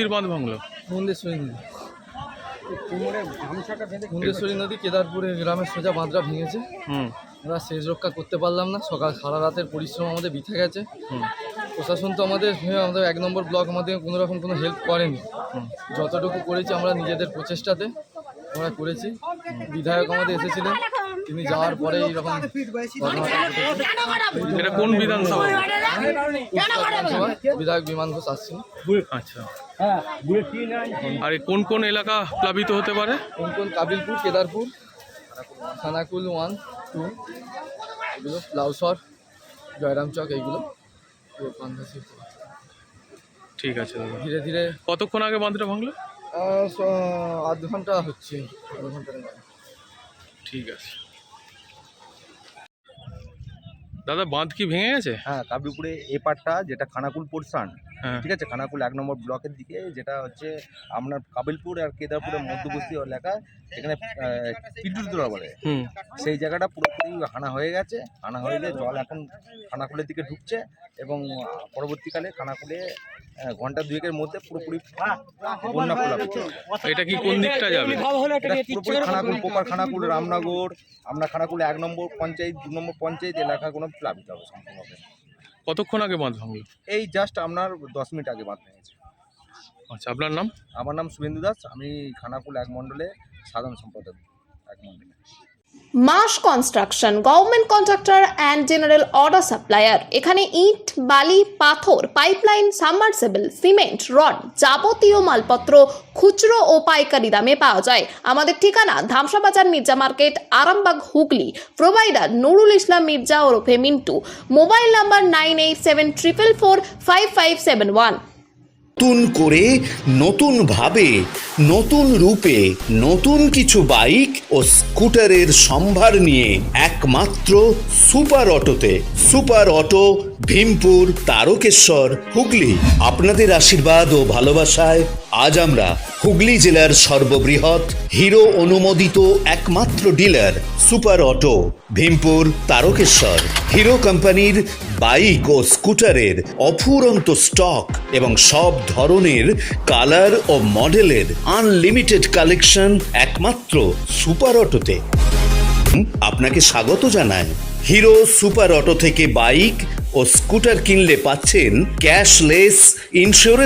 নদীর বাঁধ ভাঙলো? মুন্দেশ্বরী নদী। মুন্দেশ্বরী নদী কেদারপুরের গ্রামের সোজা বাঁধটা ভেঙেছে। আমরা শেষ রক্ষা করতে পারলাম না, সারা রাতের পরিশ্রম আমাদের বৃথা গেছে। প্রশাসন তো আমাদের 1 নম্বর ব্লক আমাদের কোনো রকম কোনো হেল্প করেনি। যতটুকু করেছি আমরা নিজেদের প্রচেষ্টাতে আমরা করেছি। বিধায়ক আমাদের এসেছিলেন, তিনি যাওয়ার পরে এইরকম এটা কোন বিধানসভা? বিধায়ক বিমান ঘোষ আসছেন। আচ্ছা, আর কোন কোন এলাকা প্লাবিত হতে পারে? কোন কাবিলপুর, কেদারপুর, খানাকুল 1, 2 এগুলো, লাউসর, জয়রামচক এইগুলো। ঠিক আছে দাদা। ধীরে ধীরে কতক্ষণ আগে বাঁধটা ভাঙলো? আধ ঘন্টা হচ্ছে, আধ ঘন্টার মধ্যে। ঠিক আছে দাদা, বাঁধ কি ভেঙে গেছে? হ্যাঁ, কাবিলপুরে এ পাটটা যেটা খানাকুল পোর্শন, হ্যাঁ। ঠিক আছে, খানাকুল 1 নম্বর ব্লকের দিকে, যেটা হচ্ছে আপনার কাবিলপুর আর কেদারপুরের মধ্যবর্তী এলাকা, এখানে পিটুরতলা বলে, সেই জায়গাটা পুরোপুরি হানা হয়ে গেছে। হানা হয়ে গিয়ে জল এখন খানাকুলের দিকে ঢুকছে এবং পরবর্তীকালে খানাকুলে ঘন্টা 2-এর মধ্যে পুরোপুরি বন্যা প্লাবিত। এটা কি কোন দিকটা যাবে? এটা পুরোপুরি খানাকুল, প্রপার খানাকুল, রামনগর, আমরা খানাকুল 1 নম্বর পঞ্চায়েত, 2 নম্বর পঞ্চায়েত এলাকাগুলো প্লাবিত হবে সম্পূর্ণভাবে। কতক্ষণ আগে বাঁধ ভাঙলো? এই জাস্ট আপনার 10 মিনিট আগে বাঁধ ভেঙেছে। আচ্ছা, আপনার নাম? আমার নাম শুভেন্দু দাস, আমি খানাকুল 1 মণ্ডলে সাধারণ সম্পাদক 1 মণ্ডলে। Mass construction, government contractor and general order supplier. এখানে ইট, বালি, পাথর, পাইপলাইন, সাবমার্সিবল, সিমেন্ট, রড, যাবতীয় মালপত্র খুচরো ও পাইকারি দামে পাওয়া যায়। আমাদের ঠিকানা ধামসা বাজার, মির্জা মার্কেট, আরামবাগ, হুগলি। প্রোভাইডার নুরুল ইসলাম মির্জা ওরফে মিন্টু। Mobile number 9874445571। নতুন করে, নতুন ভাবে, নতুন রূপে, নতুন কিছু বাইক ও স্কুটারের সম্ভার নিয়ে একমাত্র সুপার অটোতে। Super auto, Bhimpur, Tarakeswar, Hooghly. আপনাদের আশীর্বাদ ও ভালোবাসায় আজ আমরা হুগলি জেলার সর্ববৃহৎ হিরো অনুমোদিত একমাত্র dealer super auto, Bhimpur, Tarakeswar. Hero কোম্পানির বাইক ও স্কুটারের অফুরন্ত স্টক এবং সব ধরনের কালার ও মডেলের আনলিমিটেড কালেকশন একমাত্র সুপার অটোতে। আপনাকে স্বাগত জানায়। হিরো সুপার অটো থেকে বাইক ও স্কুটার কিনলে পাচ্ছেন ক্যাশলেস ইন্স্যুরেন্স।